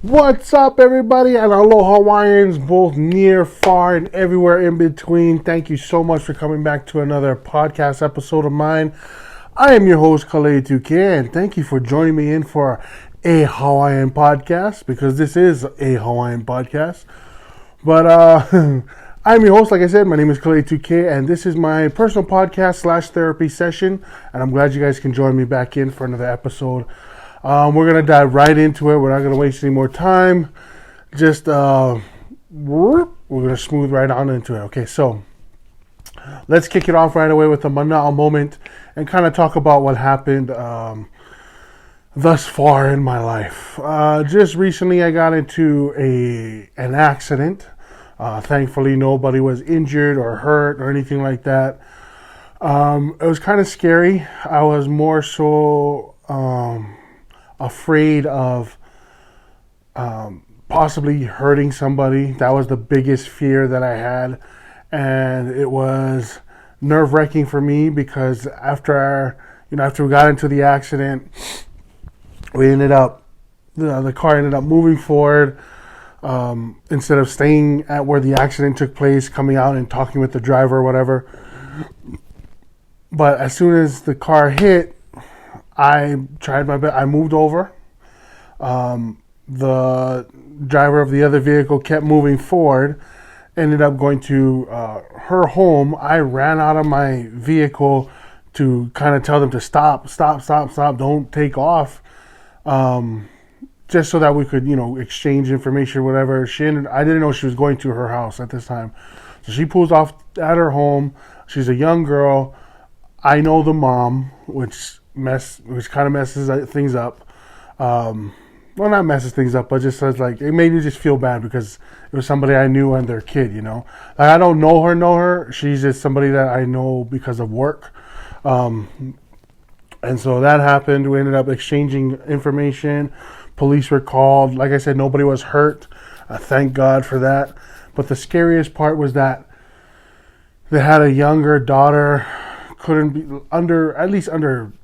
What's up, everybody, and hello, Hawaiians, both near, far, and everywhere in between. Thank you so much for coming back to another podcast episode of mine. I am your host, Kalei2K, and thank you for joining me in for a Hawaiian podcast, because this is a Hawaiian podcast. But I'm your host, like I said. My name is Kalei2K, and this is my personal podcast / therapy session, and I'm glad you guys can join me back in for another episode. We're going to dive right into it. We're not going to waste any more time. Just, we're going to smooth right on into it. Okay, so let's kick it off right away with a Mahalo moment and kind of talk about what happened thus far in my life. Just recently I got into an accident. Thankfully nobody was injured or hurt or anything like that. It was kind of scary. I was more so afraid of possibly hurting somebody. That was the biggest fear that I had, and it was nerve-wracking for me because after we got into the accident, we ended up the car ended up moving forward instead of staying at where the accident took place, coming out and talking with the driver or whatever. But as soon as the car hit, I tried my best. I moved over. The driver of the other vehicle kept moving forward, ended up going to her home. I ran out of my vehicle to kind of tell them to stop, don't take off, just so that we could, exchange information or whatever. I didn't know she was going to her house at this time. So she pulls off at her home. She's a young girl. I know the mom, which kind of messes things up. Well, not messes things up, but just says it made me just feel bad because it was somebody I knew and their kid, I don't know her. She's just somebody that I know because of work. And so that happened. We ended up exchanging information. Police were called. Like I said, nobody was hurt. Thank God for that. But the scariest part was that they had a younger daughter, couldn't be at least under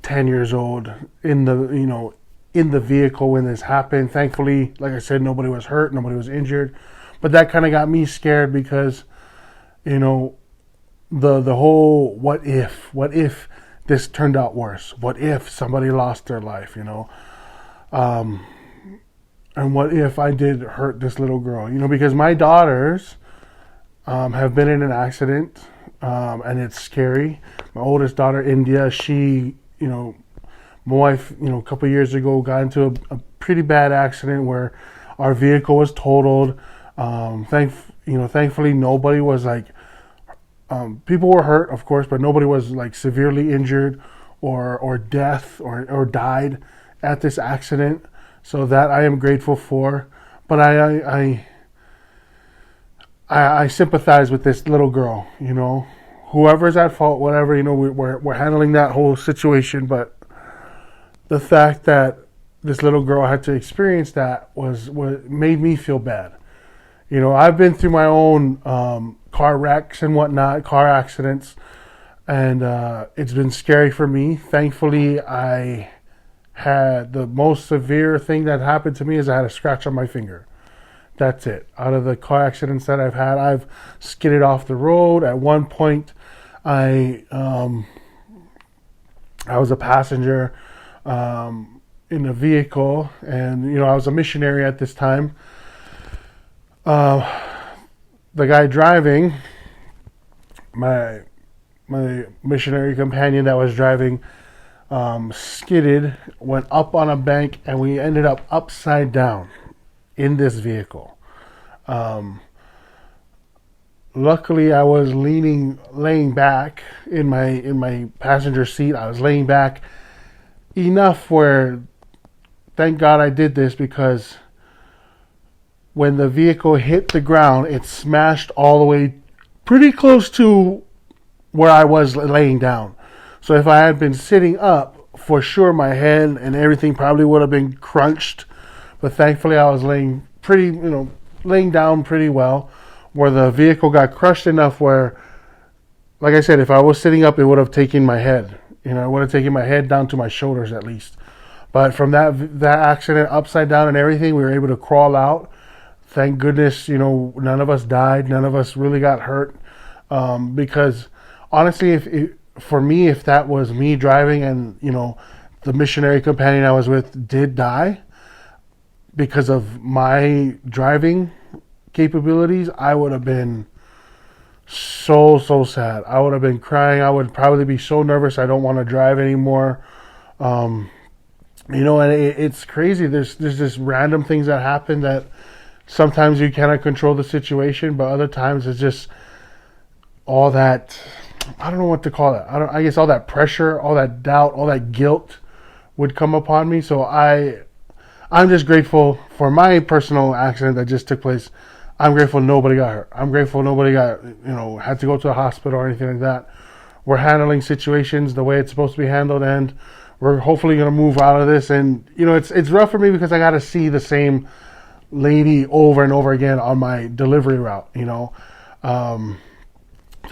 10 years old in the vehicle when this happened. Thankfully, like I said, nobody was hurt, nobody was injured. But that kind of got me scared because, the whole what if this turned out worse? What if somebody lost their life, And what if I did hurt this little girl? Because my daughters have been in an accident, and it's scary. My oldest daughter, India, she, my wife, a couple of years ago got into a pretty bad accident where our vehicle was totaled. Thankfully nobody was people were hurt, of course, but nobody was severely injured or death or died at this accident. So that I am grateful for. But I sympathize with this little girl, whoever's at fault, whatever, we're handling that whole situation. But the fact that this little girl had to experience that was made me feel bad. I've been through my own car wrecks and whatnot, car accidents, and it's been scary for me. Thankfully, I had the most severe thing that happened to me is I had a scratch on my finger. That's it. Out of the car accidents that I've had, I've skidded off the road. At one point, I was a passenger in a vehicle, and I was a missionary at this time. The guy driving, my missionary companion that was driving, skidded, went up on a bank, and we ended up upside down in this vehicle. Luckily, I was laying back in my passenger seat. I was laying back enough where, thank God I did this, because when the vehicle hit the ground, it smashed all the way pretty close to where I was laying down. So if I had been sitting up, for sure my head and everything probably would have been crunched. But thankfully I was laying down pretty well, where the vehicle got crushed enough where, like I said, if I was sitting up, it would have taken my head. It would have taken my head down to my shoulders at least. But from that accident, upside down and everything, we were able to crawl out. Thank goodness, none of us died. None of us really got hurt. Because honestly, if that was me driving and, the missionary companion I was with did die because of my driving capabilities, I would have been so sad. I would have been crying. I would probably be so nervous I don't want to drive anymore. And it's crazy. There's just random things that happen that sometimes you cannot control the situation, but other times it's just all that, I don't know what to call it. I guess all that pressure, all that doubt, all that guilt would come upon me. So I'm just grateful for my personal accident that just took place. I'm grateful nobody got hurt. I'm grateful nobody got, had to go to a hospital or anything like that. We're handling situations the way it's supposed to be handled, and we're hopefully going to move out of this. And, it's rough for me because I got to see the same lady over and over again on my delivery route, so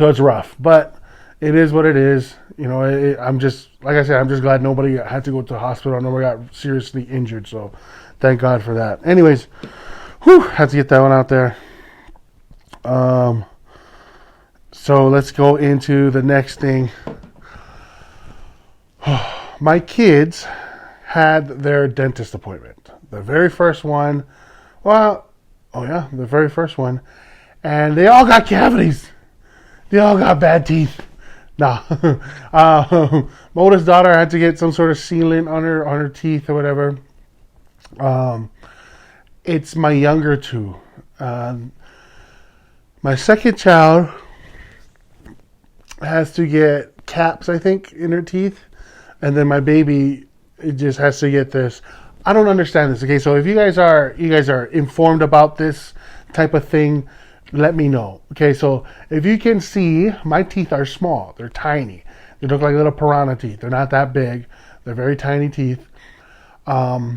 it's rough, but it is what it is. I'm just, like I said, I'm just glad nobody had to go to the hospital. Nobody got seriously injured. So thank God for that. Anyways, had to get that one out there. So let's go into the next thing. My kids had their dentist appointment. The very first one. The very first one. And they all got cavities. They all got bad teeth. No. My oldest daughter had to get some sort of sealant on her teeth or whatever. It's my younger two. My second child has to get caps, I think, in her teeth. And then my baby, it just has to get this. I don't understand this. Okay, so if you guys are informed about this type of thing, let me know. Okay, so if you can see, my teeth are small. They're tiny. They look like little piranha teeth. They're not that big. They're very tiny teeth. But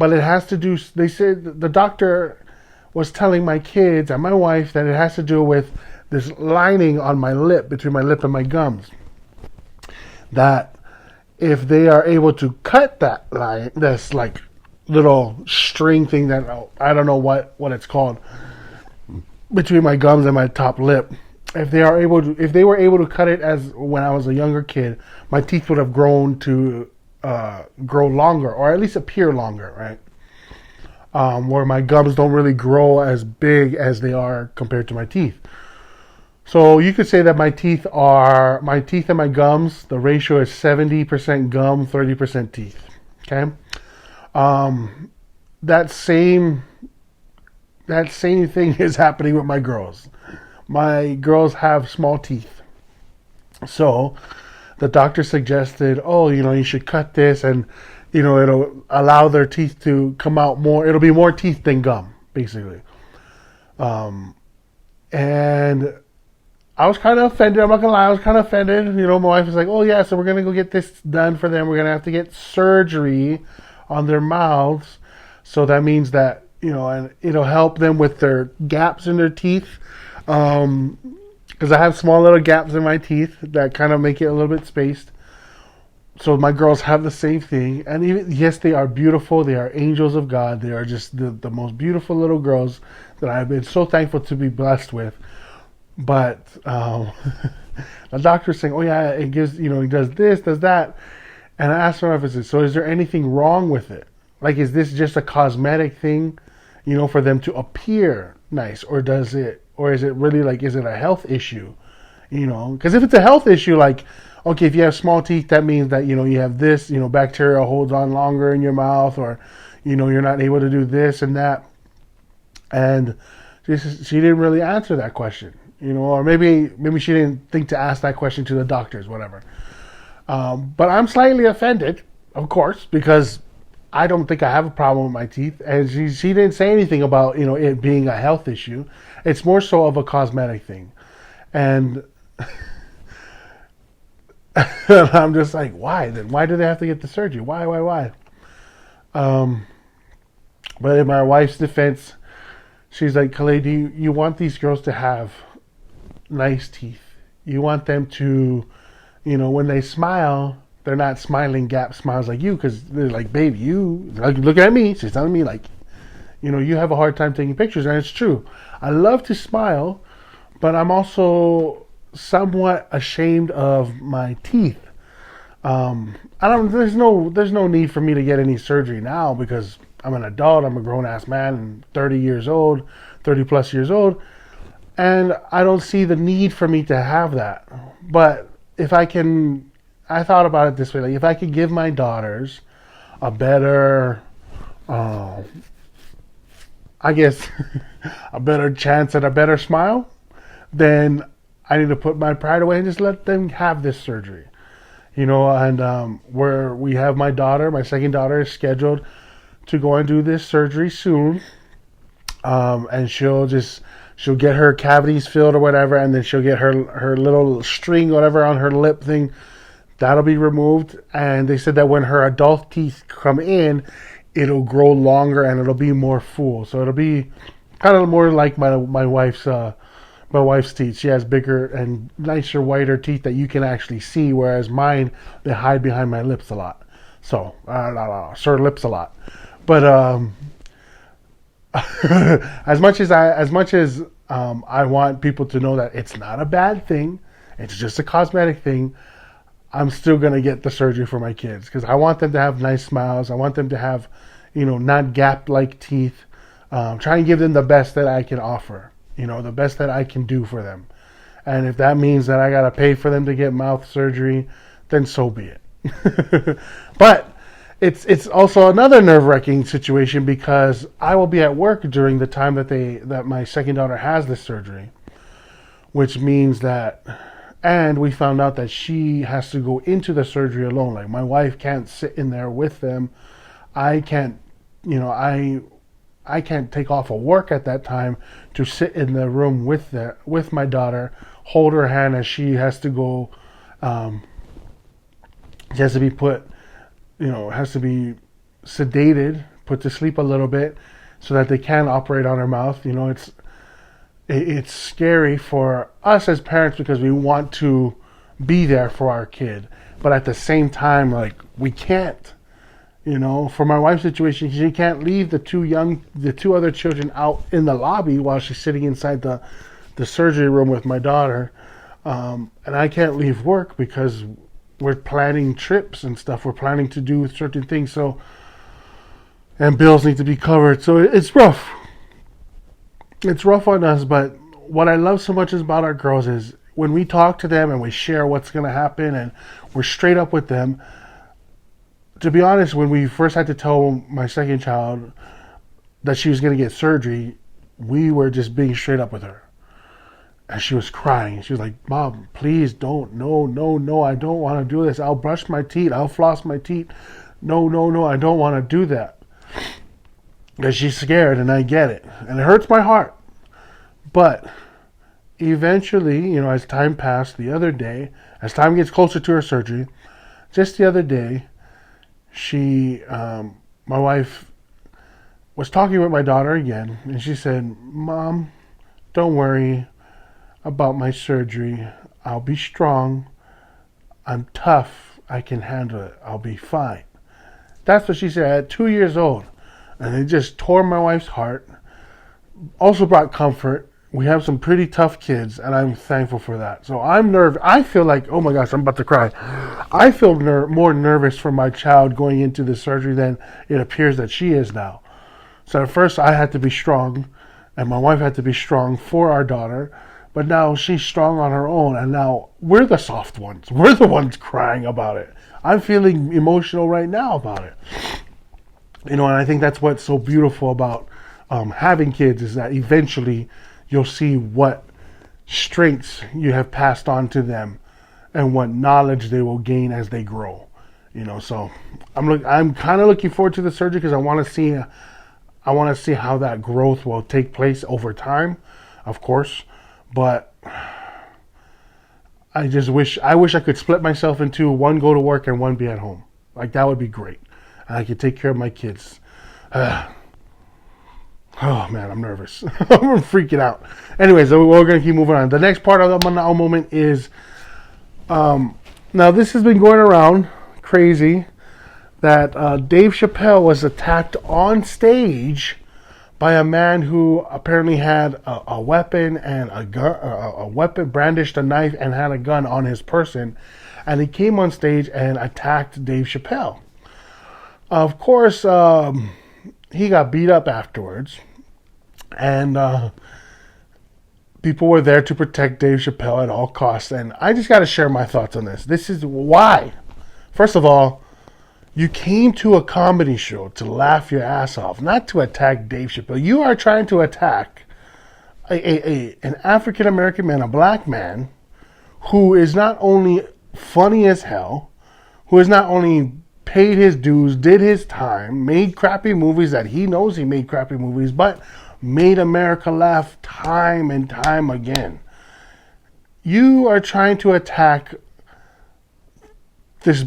it has to do, they said, the doctor was telling my kids and my wife that it has to do with this lining on my lip, between my lip and my gums. That if they are able to cut that line, this like little string thing that, I don't know what it's called, between my gums and my top lip, if they were able to cut it as when I was a younger kid, my teeth would have grown to grow longer, or at least appear longer, right? Where my gums don't really grow as big as they are compared to my teeth. So you could say that my teeth and my gums, the ratio is 70% gum, 30% teeth. Okay? That same thing is happening with my girls. My girls have small teeth. So the doctor suggested, you should cut this and, it'll allow their teeth to come out more. It'll be more teeth than gum, basically. And I was kind of offended. I'm not going to lie. I was kind of offended. My wife was like, oh, yeah, so we're going to go get this done for them. We're going to have to get surgery on their mouths. So that means that, and it'll help them with their gaps in their teeth. Because I have small little gaps in my teeth that kind of make it a little bit spaced. So my girls have the same thing. And yes, they are beautiful. They are angels of God. They are just the most beautiful little girls that I've been so thankful to be blessed with. But the doctor's saying, oh yeah, it gives, he does this, does that. And I asked my wife, so is there anything wrong with it? Like, is this just a cosmetic thing, for them to appear nice? Or is it really like, is it a health issue? Because if it's a health issue, like, okay, if you have small teeth, that means that, you have this, bacteria holds on longer in your mouth, or, you're not able to do this and that. And she didn't really answer that question, or maybe she didn't think to ask that question to the doctors, whatever. But I'm slightly offended, of course, because I don't think I have a problem with my teeth. And she didn't say anything about, it being a health issue. It's more so of a cosmetic thing. And I'm just like, why? Then why do they have to get the surgery? Why? But in my wife's defense, She's like, Khalid, you want these girls to have nice teeth. You want them to, when they smile, they're not smiling gap smiles like you, because they're like, baby, you look at me. She's telling me like, you have a hard time taking pictures, and it's true. I love to smile, but I'm also somewhat ashamed of my teeth. There's no need for me to get any surgery now because I'm an adult. I'm a grown ass man and 30 plus years old. And I don't see the need for me to have that. But I thought about it this way. Like, if I could give my daughters a better, I guess, a better chance at a better smile, then I need to put my pride away and just let them have this surgery. And where we have my second daughter is scheduled to go and do this surgery soon. And she'll get her cavities filled or whatever, and then she'll get her little string, whatever, on her lip thing. That'll be removed. And they said that when her adult teeth come in, it'll grow longer and it'll be more full. So it'll be kind of more like my wife's teeth. She has bigger and nicer, whiter teeth that you can actually see, whereas mine, they hide behind my lips a lot. So, sore lips a lot. But as much as I want people to know that it's not a bad thing, it's just a cosmetic thing, I'm still going to get the surgery for my kids because I want them to have nice smiles. I want them to have, not gap-like teeth. Try and give them the best that I can offer, the best that I can do for them. And if that means that I got to pay for them to get mouth surgery, then so be it. But it's also another nerve-wracking situation because I will be at work during the time that my second daughter has this surgery, which means that, and we found out that she has to go into the surgery alone. Like, my wife can't sit in there with them. I can't, I can't take off of work at that time to sit in the room with my daughter, hold her hand as she has to go. She has to be put, has to be sedated, put to sleep a little bit, so that they can operate on her mouth. It's scary for us as parents because we want to be there for our kid, but at the same time, like, we can't. For my wife's situation, she can't leave the two other children out in the lobby while she's sitting inside the surgery room with my daughter. And I can't leave work because we're planning trips and stuff. We're planning to do certain things. And bills need to be covered. So it's rough. It's rough on us. But what I love so much about our girls is when we talk to them and we share what's going to happen and we're straight up with them. To be honest, when we first had to tell my second child that she was going to get surgery, we were just being straight up with her. And she was crying. She was like, Mom, please don't. No, I don't want to do this. I'll brush my teeth. I'll floss my teeth. No, I don't want to do that. And she's scared, and I get it. And it hurts my heart. But eventually, as time passed, as time gets closer to her surgery, just the other day, my wife was talking with my daughter again, and she said, Mom, don't worry about my surgery. I'll be strong. I'm tough. I can handle it. I'll be fine. That's what she said at 2 years old. And it just tore my wife's heart. Also brought comfort. We have some pretty tough kids, and I'm thankful for that. So I'm nervous. I feel like, oh my gosh, I'm about to cry. I feel more nervous for my child going into the surgery than it appears that she is now. So at first I had to be strong, and my wife had to be strong for our daughter. But now she's strong on her own, and now we're the soft ones. We're the ones crying about it. I'm feeling emotional right now about it. And I think that's what's so beautiful about having kids is that eventually you'll see what strengths you have passed on to them and what knowledge they will gain as they grow. So I'm kind of looking forward to the surgery because I want to see how that growth will take place over time, of course. But I wish I could split myself into one go to work and one be at home. Like, that would be great. And I could take care of my kids. Oh man, I'm nervous. I'm freaking out. Anyways, so we're gonna keep moving on. The next part of the Mana'o moment is, now this has been going around crazy that Dave Chappelle was attacked on stage by a man who apparently had a weapon and a weapon, brandished a knife and had a gun on his person, and he came on stage and attacked Dave Chappelle. Of course, he got beat up afterwards, and people were there to protect Dave Chappelle at all costs. And I just got to share my thoughts on this. This is why. First of all, you came to a comedy show to laugh your ass off, not to attack Dave Chappelle. You are trying to attack an African American man, a black man, who is not only funny as hell, who is not only paid his dues, did his time, made crappy movies that he knows he made crappy movies, but made America laugh time and time again. You are trying to attack this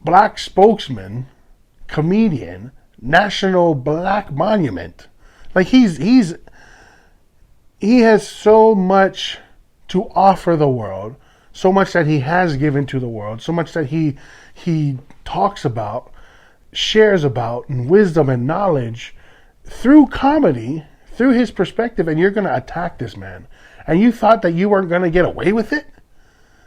black spokesman, comedian, national black monument. Like he has so much to offer the world, so much that he has given to the world, so much that he talks about, shares about, and wisdom and knowledge through comedy, through his perspective, and you're going to attack this man. And you thought that you weren't going to get away with it?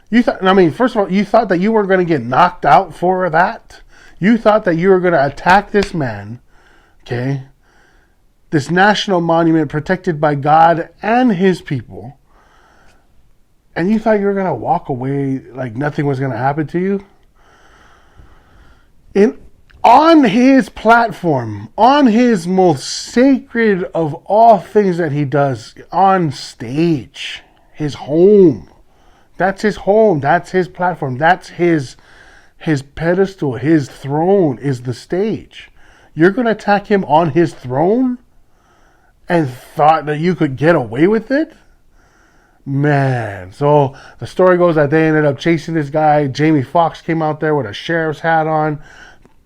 You thought, I mean, first of all, you thought that you were going to get knocked out for that? You thought that you were going to attack this man, okay? This national monument protected by God and his people. And you thought you were going to walk away like nothing was going to happen to you? On his platform, on his most sacred of all things that he does, on stage, his home. That's his home. That's his platform. That's his pedestal. His throne is the stage. You're going to attack him on his throne and thought that you could get away with it? Man. So the story goes that they ended up chasing this guy. Jamie Foxx came out there with a sheriff's hat on.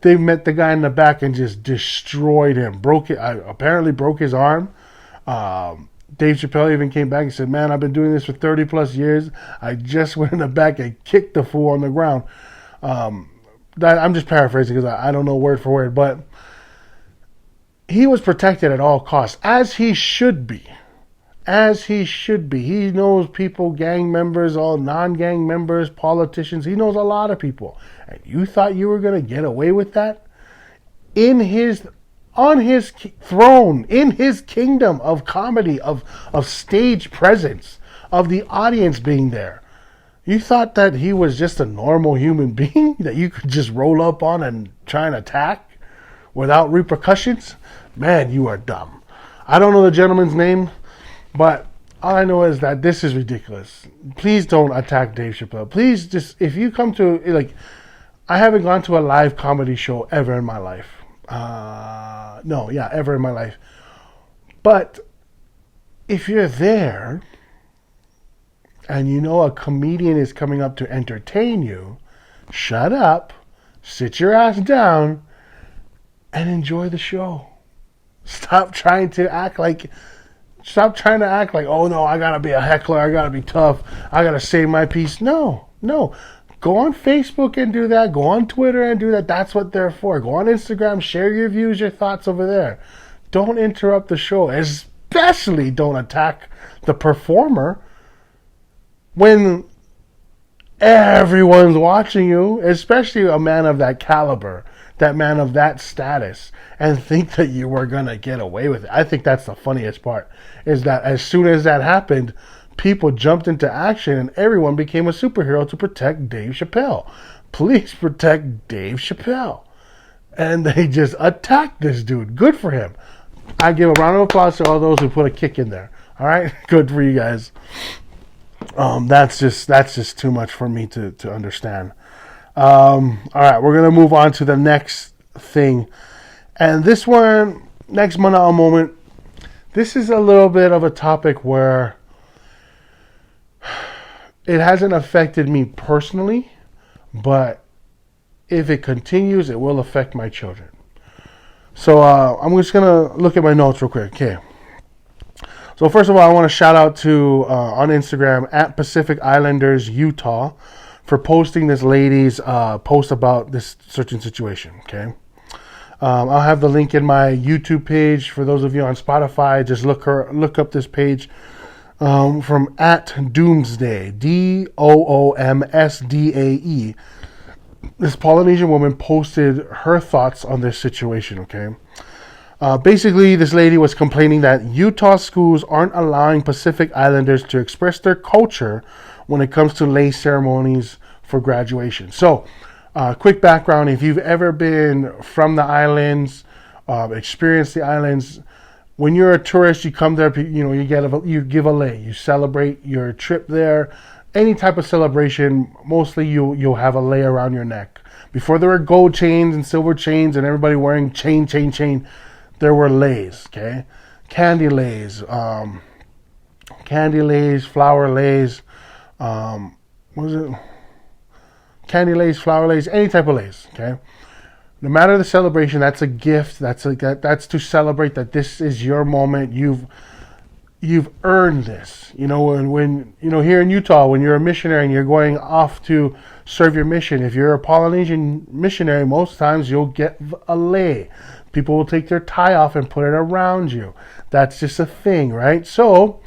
They met the guy in the back and just destroyed him. Apparently broke his arm. Dave Chappelle even came back and said, man, I've been doing this for 30 plus years. I just went in the back and kicked the fool on the ground. I'm just paraphrasing because I don't know word for word, but he was protected at all costs, as he should be. As he should be. He knows people, gang members, all non-gang members, politicians. He knows a lot of people. And you thought you were going to get away with that? On his throne, in his kingdom of comedy, of stage presence, of the audience being there. You thought that he was just a normal human being that you could just roll up on and try and attack without repercussions? Man, you are dumb. I don't know the gentleman's name, but all I know is that this is ridiculous. Please don't attack Dave Chappelle. Please just, if you come to, like, I haven't gone to a live comedy show ever in my life. Ever in my life. But if you're there and you know a comedian is coming up to entertain you, shut up, sit your ass down, and enjoy the show. Stop trying to act like, oh no, I gotta be a heckler, I gotta be tough, I gotta say my piece. No. Go on Facebook and do that. Go on Twitter and do that. That's what they're for. Go on Instagram, share your views, your thoughts over there. Don't interrupt the show. Especially don't attack the performer when everyone's watching you, especially a man of that caliber, that man of that status, and think that you were going to get away with it. I think that's the funniest part, is that as soon as that happened, people jumped into action and everyone became a superhero to protect Dave Chappelle. Please protect Dave Chappelle. And they just attacked this dude. Good for him. I give a round of applause to all those who put a kick in there. All right? Good for you guys. That's just too much for me to understand. All right, we're going to move on to the next thing. And this one, next Mana'o moment, this is a little bit of a topic where it hasn't affected me personally, but if it continues, it will affect my children. So I'm just going to look at my notes real quick. Okay. So first of all, I want to shout out to on Instagram at Pacific Islanders Utah for posting this lady's post about this certain situation. Okay, I'll have the link in my YouTube page for those of you on Spotify. Just look up this page from at Doomsday, DOOMSDAE. This Polynesian woman posted her thoughts on this situation. Okay. Basically, this lady was complaining that Utah schools aren't allowing Pacific Islanders to express their culture when it comes to Leis ceremonies for graduation. So, quick background: if you've ever been from the islands, experienced the islands, when you're a tourist, you come there, you give a lei, you celebrate your trip there. Any type of celebration, mostly you'll have a lei around your neck. Before there were gold chains and silver chains and everybody wearing chain. There were leis, okay? Candy leis, flower leis, what was it? Candy leis, flower leis, any type of leis, okay? No matter the celebration, that's a gift. That's to celebrate that this is your moment. You've earned this. When here in Utah, when you're a missionary and you're going off to serve your mission, if you're a Polynesian missionary, most times you'll get a lei. People will take their tie off and put it around you. That's just a thing, right? So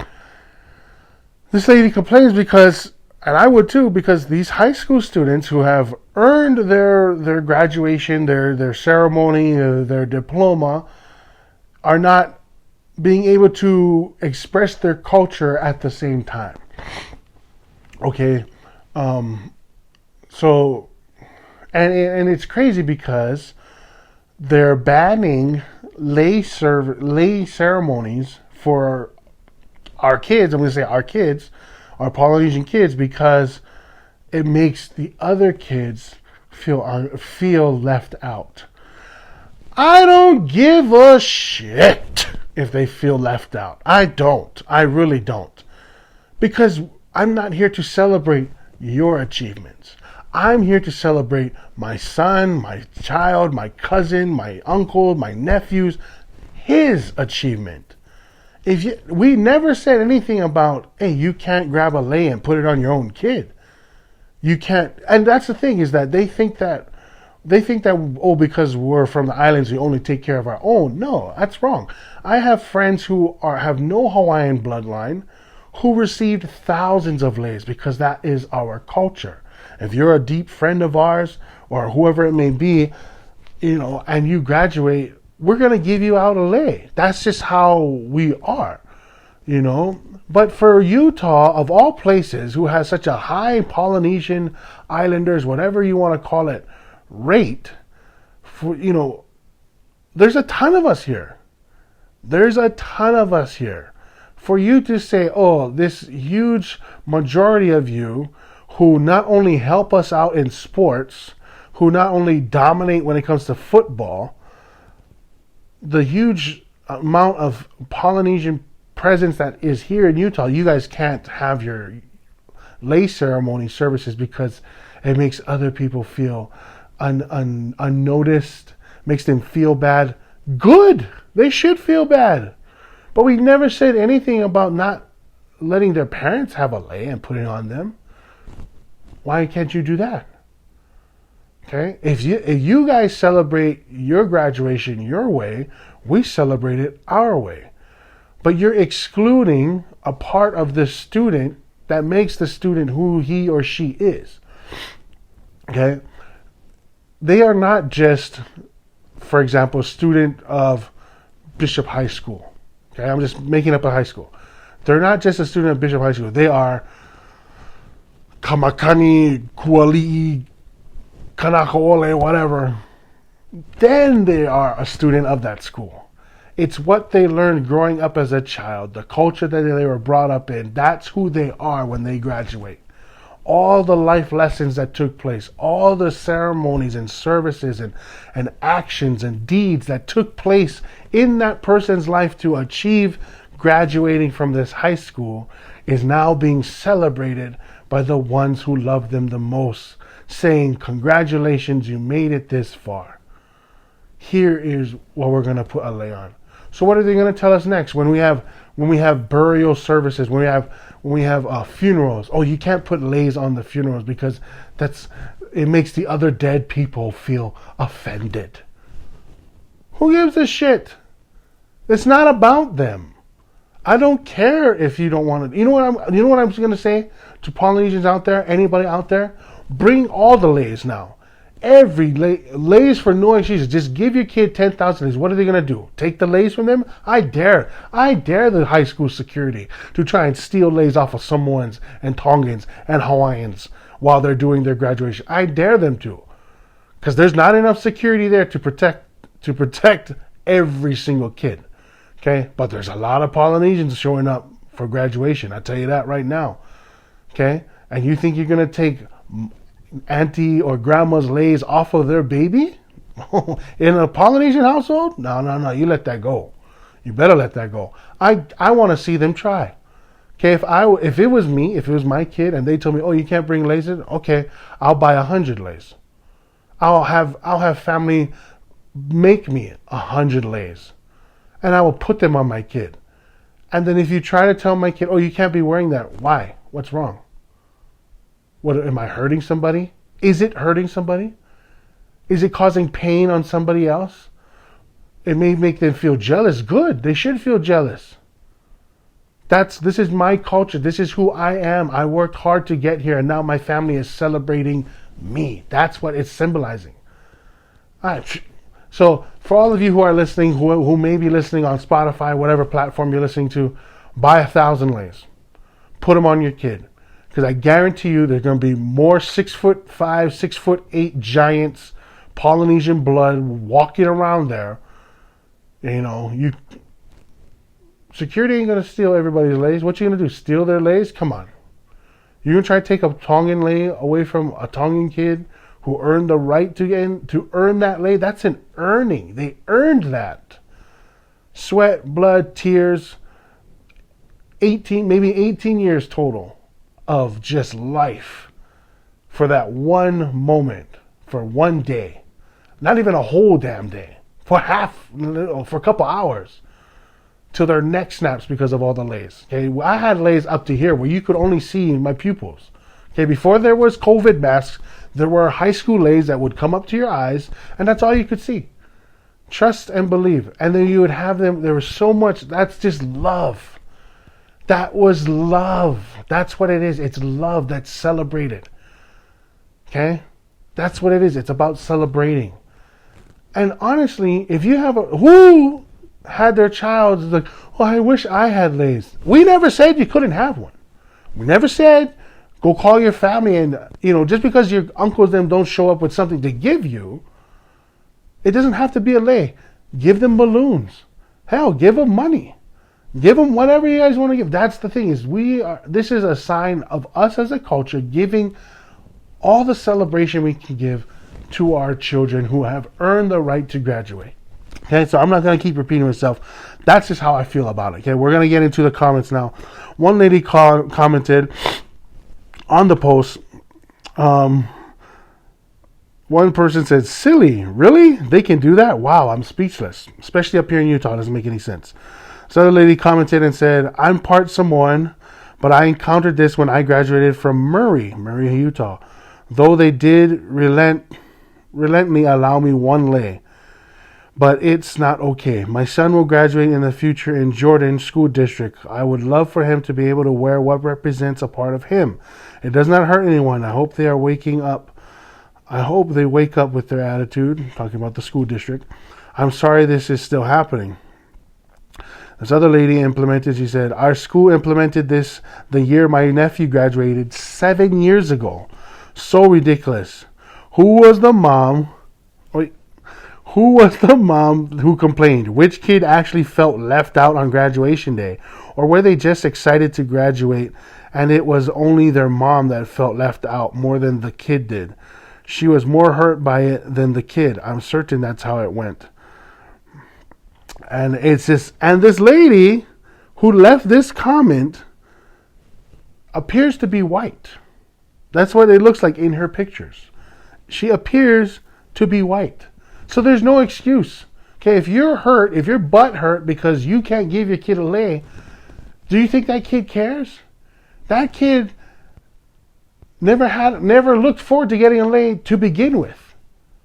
this lady complains because, and I would too, because these high school students who have earned their graduation, their ceremony, their diploma, are not being able to express their culture at the same time. Okay, so and it's crazy because they're banning lei ceremonies for our kids. I'm going to say our kids, our Polynesian kids, because it makes the other kids feel left out. I don't give a shit if they feel left out. I don't. I really don't. Because I'm not here to celebrate your achievements. I'm here to celebrate my son, my child, my cousin, my uncle, my nephews, his achievement. We never said anything about, hey, you can't grab a lei and put it on your own kid. You can't. And that's the thing, is that they think that, because we're from the islands, we only take care of our own. No, that's wrong. I have friends who have no Hawaiian bloodline who received thousands of leis because that is our culture. If you're a deep friend of ours or whoever it may be, and you graduate, we're going to give you out a lei. That's just how we are, But for Utah, of all places, who has such a high Polynesian Islanders, whatever you want to call it, rate, there's a ton of us here. For you to say, oh, this huge majority of you who not only help us out in sports, who not only dominate when it comes to football, the huge amount of Polynesian presence that is here in Utah, you guys can't have your lei ceremony services because it makes other people feel unnoticed, makes them feel bad. Good. They should feel bad. But we never said anything about not letting their parents have a lei and putting it on them. Why can't you do that? Okay? If you guys celebrate your graduation your way, we celebrate it our way. But you're excluding a part of the student that makes the student who he or she is. Okay? They are not just, for example, a student of Bishop High School. Okay? I'm just making up a high school. They're not just a student of Bishop High School. They are Kamakani, Kuali'i, Kanakaole, whatever. Then they are a student of that school. It's what they learned growing up as a child, the culture that they were brought up in. That's who they are when they graduate. All the life lessons that took place, all the ceremonies and services and actions and deeds that took place in that person's life to achieve graduating from this high school is now being celebrated by the ones who love them the most, saying, congratulations, you made it this far. here is what we're going to put a lei on. So what are they going to tell us next when we have burial services, when we have funerals? Oh, you can't put leis on the funerals because it makes the other dead people feel offended. Who gives a shit? It's not about them. I don't care if you don't want to. You know what I'm going to say to Polynesians out there, anybody out there? Bring all the leis now. Every leis for no excuses. Just give your kid 10,000 leis. What are they going to do? Take the leis from them? I dare the high school security to try and steal leis off of Samoans and Tongans and Hawaiians while they're doing their graduation. I dare them to. Because there's not enough security there to protect every single kid. Okay? But there's a lot of Polynesians showing up for graduation. I'll tell you that right now. Okay? And you think you're going to take auntie or grandma's leis off of their baby in a Polynesian household? No, you let that go. You better let that go. I want to see them try. Okay, if it was me, if it was my kid and they told me, oh, you can't bring leis in, okay, I'll buy 100 leis. I'll have family make me 100 leis and I will put them on my kid. And then if you try to tell my kid, oh, you can't be wearing that, why? What's wrong? What, am I hurting somebody? Is it hurting somebody? Is it causing pain on somebody else? It may make them feel jealous. Good. They should feel jealous. This is my culture. This is who I am. I worked hard to get here and now my family is celebrating me. That's what it's symbolizing. All right. So for all of you who are listening, who may be listening on Spotify, whatever platform you're listening to, buy 1,000 leis. Put them on your kid. Because I guarantee you there's going to be more 6'5", 6'8" giants, Polynesian blood walking around there. Security ain't going to steal everybody's leis. What you going to do? Steal their leis? Come on. You're going to try to take a Tongan lei away from a Tongan kid who earned the right to earn that lei? That's an earning. They earned that. Sweat, blood, tears. 18 years total of just life for that one moment, for one day, not even a whole damn day, for a couple hours, till their neck snaps because of all the leis. Okay, I had leis up to here where you could only see my pupils. Okay, before there was COVID masks, there were high school leis that would come up to your eyes, and that's all you could see. Trust and believe, and then you would have them. There was so much. That's just love. That was love. That's what it is. It's love that's celebrated. Okay? That's what it is. It's about celebrating. And honestly, if you have who had their child like, oh, I wish I had leis. We never said you couldn't have one. We never said go call your family and, just because your uncles them don't show up with something to give you, it doesn't have to be a lei. Give them balloons. Hell, give them money. Give them whatever you guys want to give. That's the thing this is a sign of us as a culture giving all the celebration we can give to our children who have earned the right to graduate. Okay, so I'm not going to keep repeating myself. That's just how I feel about it. Okay, we're going to get into the comments now. One lady commented on the post. One person said, silly, really? They can do that? Wow, I'm speechless. Especially up here in Utah. It doesn't make any sense. This other lady commented and said, I'm part Samoan, but I encountered this when I graduated from Murray, Utah. Though they did relentlessly allow me one lei, but it's not okay. My son will graduate in the future in Jordan School District. I would love for him to be able to wear what represents a part of him. It does not hurt anyone. I hope they wake up with their attitude, talking about the school district. I'm sorry this is still happening. This other lady she said, our school implemented this the year my nephew graduated 7 years ago. So ridiculous. Who was the mom who complained? Which kid actually felt left out on graduation day? Or were they just excited to graduate and it was only their mom that felt left out more than the kid did? She was more hurt by it than the kid. I'm certain that's how it went. And this lady who left this comment appears to be white. That's what it looks like in her pictures. She appears to be white. So there's no excuse. Okay, if you're hurt, if your butt hurt because you can't give your kid a lay, do you think that kid cares? That kid never looked forward to getting a lay to begin with.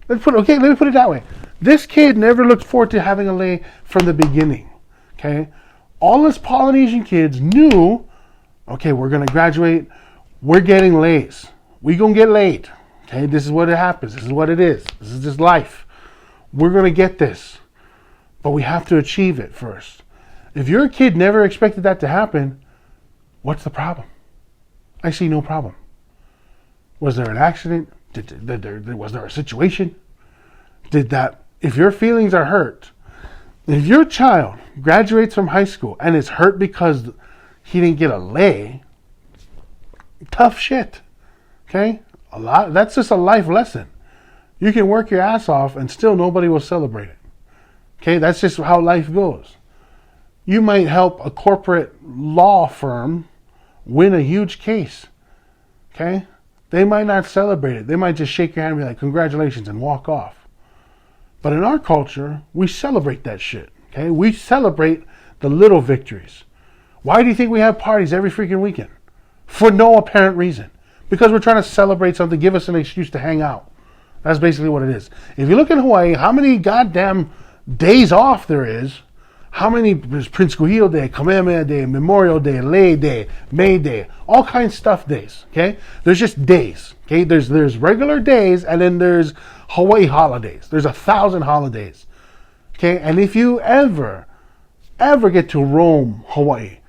Let me put it that way. This kid never looked forward to having a lay from the beginning. Okay? All us Polynesian kids knew, okay, we're gonna graduate, we're getting lays. We gonna get laid. Okay, this is what it happens. This is what it is. This is just life. We're gonna get this. But we have to achieve it first. If your kid never expected that to happen, what's the problem? I see no problem. Was there an accident? Was there a situation? If your feelings are hurt, if your child graduates from high school and is hurt because he didn't get a lay, tough shit. Okay? That's just a life lesson. You can work your ass off and still nobody will celebrate it. Okay? That's just how life goes. You might help a corporate law firm win a huge case. Okay? They might not celebrate it. They might just shake your hand and be like, congratulations, and walk off. But in our culture, we celebrate that shit. Okay? We celebrate the little victories. Why do you think we have parties every freaking weekend? For no apparent reason. Because we're trying to celebrate something, give us an excuse to hang out. That's basically what it is. If you look at Hawaii, how many goddamn days off there is, how many, there's Prince Kuhio Day, Kamehameha Day, Memorial Day, Lei Day, May Day, all kinds of stuff days, okay? There's just days, okay? There's regular days, and then there's Hawaii holidays. There's 1,000 holidays, okay? And if you ever get to roam Hawaii,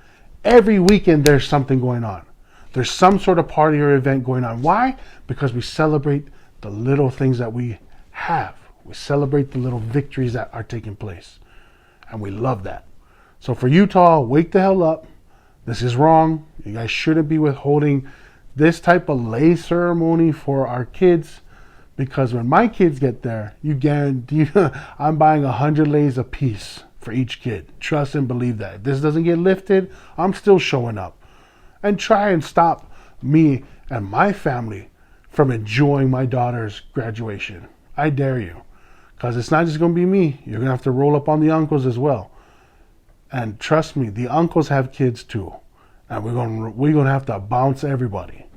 every weekend there's something going on. There's some sort of party or event going on. Why? Because we celebrate the little things that we have. We celebrate the little victories that are taking place. And we love that. So for Utah, wake the hell up. This is wrong. You guys shouldn't be withholding this type of lay ceremony for our kids. Because when my kids get there, you guarantee I'm buying 100 lays a piece for each kid. Trust and believe that. If this doesn't get lifted, I'm still showing up. And try and stop me and my family from enjoying my daughter's graduation. I dare you. Because it's not just going to be me. You're going to have to roll up on the uncles as well. And trust me, the uncles have kids too. And we're going to have to bounce everybody.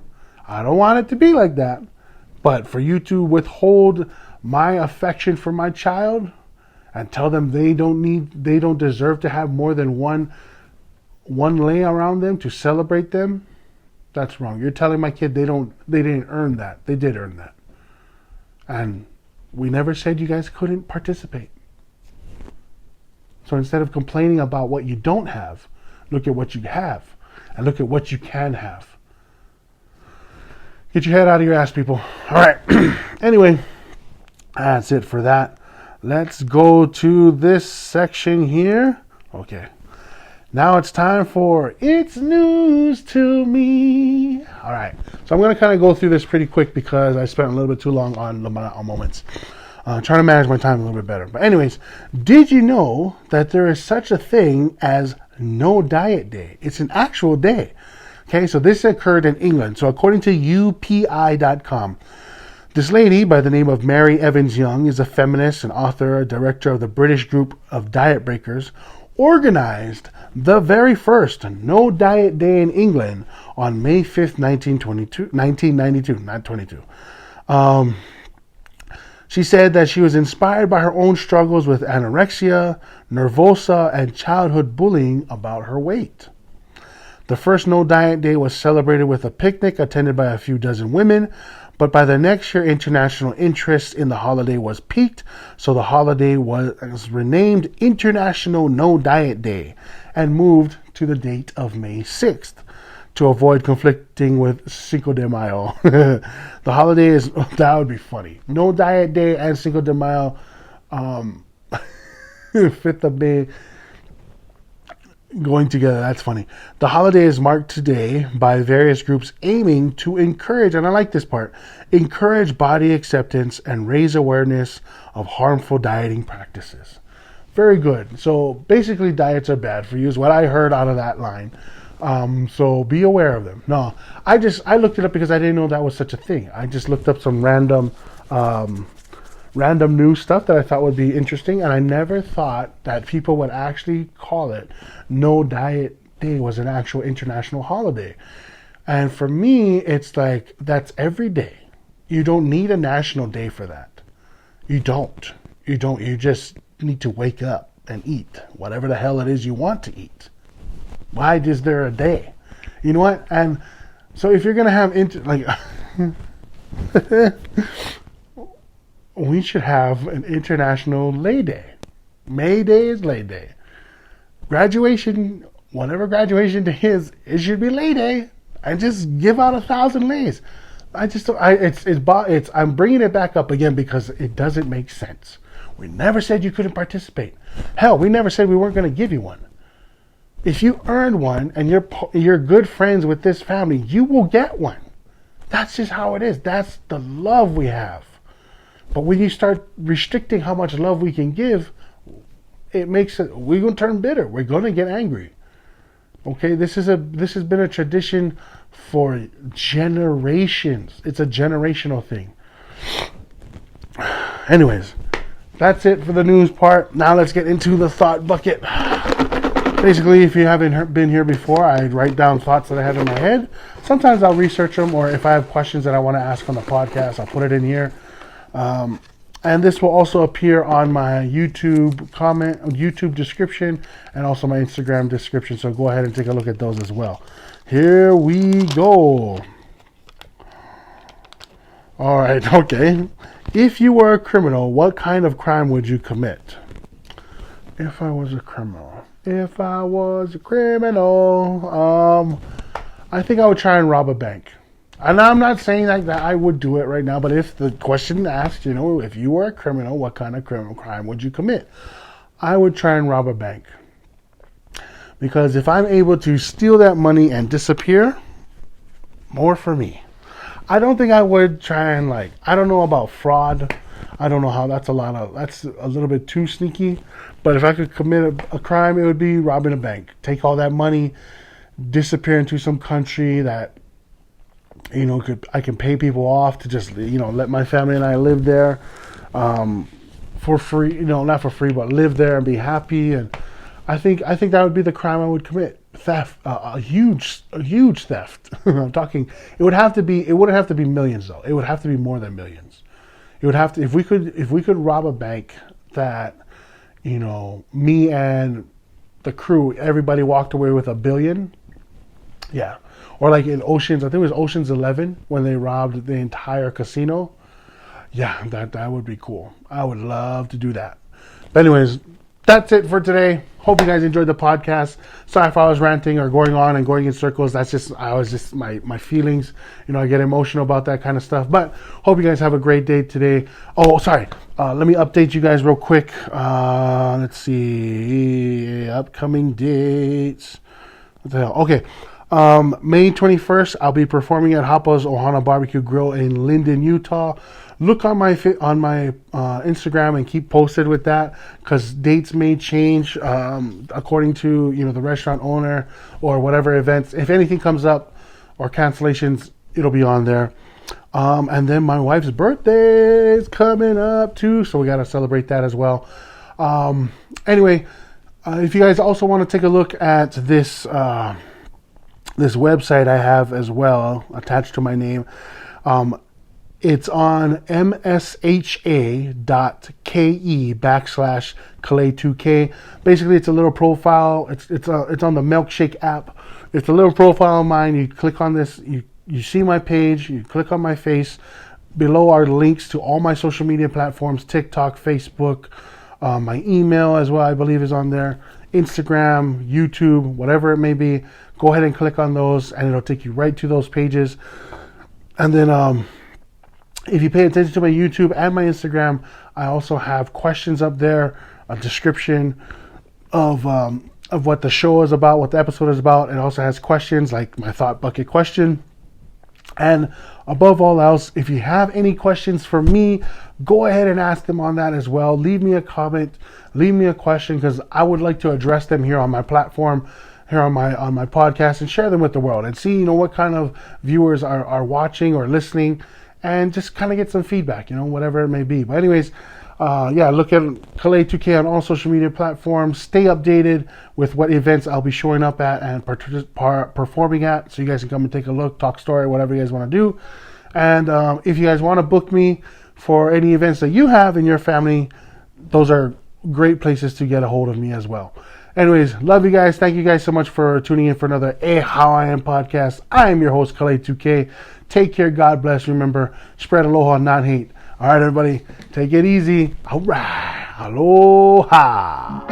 I don't want it to be like that. But for you to withhold my affection for my child and tell them they don't deserve to have more than one lay around them to celebrate them, that's wrong. You're telling my kid they didn't earn that. They did earn that. And we never said you guys couldn't participate. So instead of complaining about what you don't have, look at what you have and look at what you can have. Get your head out of your ass, people. All right. Anyway, that's it for that. Let's go to this section here. Okay. Now it's time for It's News to Me. All right. So I'm going to kind of go through this pretty quick because I spent a little bit too long on moments. Trying to manage my time a little bit better. But anyways, did you know that there is such a thing as No Diet Day? It's an actual day. Okay, so this occurred in England. So according to UPI.com, this lady by the name of Mary Evans Young is a feminist, an author, a director of the British group of Diet Breakers, organized the very first No Diet Day in England on May 5th, 1992, not 22. She said that she was inspired by her own struggles with anorexia, nervosa, and childhood bullying about her weight. The first No Diet Day was celebrated with a picnic attended by a few dozen women, but by the next year, international interest in the holiday was piqued, so the holiday was renamed International No Diet Day and moved to the date of May 6th to avoid conflicting with Cinco de Mayo. The holiday is, that would be funny. No Diet Day and Cinco de Mayo, 5th of May, going together. That's funny. The holiday is marked today by various groups aiming to encourage, and I like this part, encourage body acceptance and raise awareness of harmful dieting practices. Very good. So basically diets are bad for you is what I heard out of that line. So be aware of them. No, I looked it up because I didn't know that was such a thing. I just looked up some random random news stuff that I thought would be interesting, and I never thought that people would actually call it No Diet Day was an actual international holiday. And for me, it's like, that's every day. You don't need a national day for that. You don't. You just need to wake up and eat whatever the hell it is you want to eat. Why is there a day? You know what? And so if you're going to have, we should have an international lay day. May Day is lay day. Graduation, whatever graduation day is, it should be lay day. And just give out 1,000 lays. I'm bringing it back up again because it doesn't make sense. We never said you couldn't participate. Hell, we never said we weren't going to give you one. If you earned one and you're good friends with this family, you will get one. That's just how it is. That's the love we have. But when you start restricting how much love we can give, we're going to turn bitter. We're going to get angry. Okay, this has been a tradition for generations. It's a generational thing. Anyways, that's it for the news part. Now let's get into the thought bucket. Basically, if you haven't been here before, I write down thoughts that I have in my head. Sometimes I'll research them, or if I have questions that I want to ask on the podcast, I'll put it in here. And this will also appear on my YouTube description, and also my Instagram description. So go ahead and take a look at those as well. Here we go. All right, okay. If you were a criminal, what kind of crime would you commit? If I was a criminal, I think I would try and rob a bank. And I'm not saying that I would do it right now, but if the question asked, if you were a criminal, what kind of criminal crime would you commit? I would try and rob a bank. Because if I'm able to steal that money and disappear, more for me. I don't think I would try and I don't know about fraud. I don't know how that's a little bit too sneaky. But if I could commit a crime, it would be robbing a bank. Take all that money, disappear into some country that, I can pay people off to just, let my family and I live there for free, not for free, but live there and be happy. And I think that would be the crime I would commit. Theft, a huge theft. I'm talking, it wouldn't have to be millions though. It would have to be more than millions. It would have to, if we could rob a bank that, me and the crew, everybody walked away with $1 billion. Yeah. Or like in Oceans, I think it was Ocean's 11 when they robbed the entire casino. Yeah, that would be cool. I would love to do that. But anyways, that's it for today. Hope you guys enjoyed the podcast. Sorry if I was ranting or going on and going in circles. That's just my feelings. I get emotional about that kind of stuff. But hope you guys have a great day today. Oh, sorry. Let me update you guys real quick. Let's see. Upcoming dates. What the hell? Okay. May 21st, I'll be performing at Hapa's Ohana Barbecue Grill in Linden, Utah. Look on my Instagram and keep posted with that, because dates may change according to the restaurant owner or whatever events. If anything comes up or cancellations, it'll be on there. And then my wife's birthday is coming up too, so we got to celebrate that as well. Anyway, if you guys also want to take a look at this website I have as well attached to my name. It's on msha.ke/Kalei2K. Basically, it's a little profile. It's on the Milkshake app. It's a little profile of mine. You click on this. You see my page. You click on my face. Below are links to all my social media platforms: TikTok, Facebook, my email as well, I believe, is on there. Instagram, YouTube, whatever it may be. Go ahead and click on those, and it'll take you right to those pages. And then if you pay attention to my YouTube and my Instagram, I also have questions up there, a description of what the show is about, what the episode is about. It also has questions like my thought bucket question. And above all else, if you have any questions for me, go ahead and ask them on that as well. Leave me a comment, leave me a question, because I would like to address them here on my platform, here on my podcast, and share them with the world and see what kind of viewers are watching or listening. and just kind of get some feedback, whatever it may be. But anyways, look at Kalei2K on all social media platforms. Stay updated with what events I'll be showing up at and performing at, so you guys can come and take a look, talk story, whatever you guys want to do. And if you guys want to book me for any events that you have in your family, those are great places to get a hold of me as well. Anyways, love you guys. Thank you guys so much for tuning in for another Hawaiian podcast. I am your host, Kalei2K. Take care. God bless. Remember, spread aloha, not hate. All right, everybody, take it easy. All right. Aloha.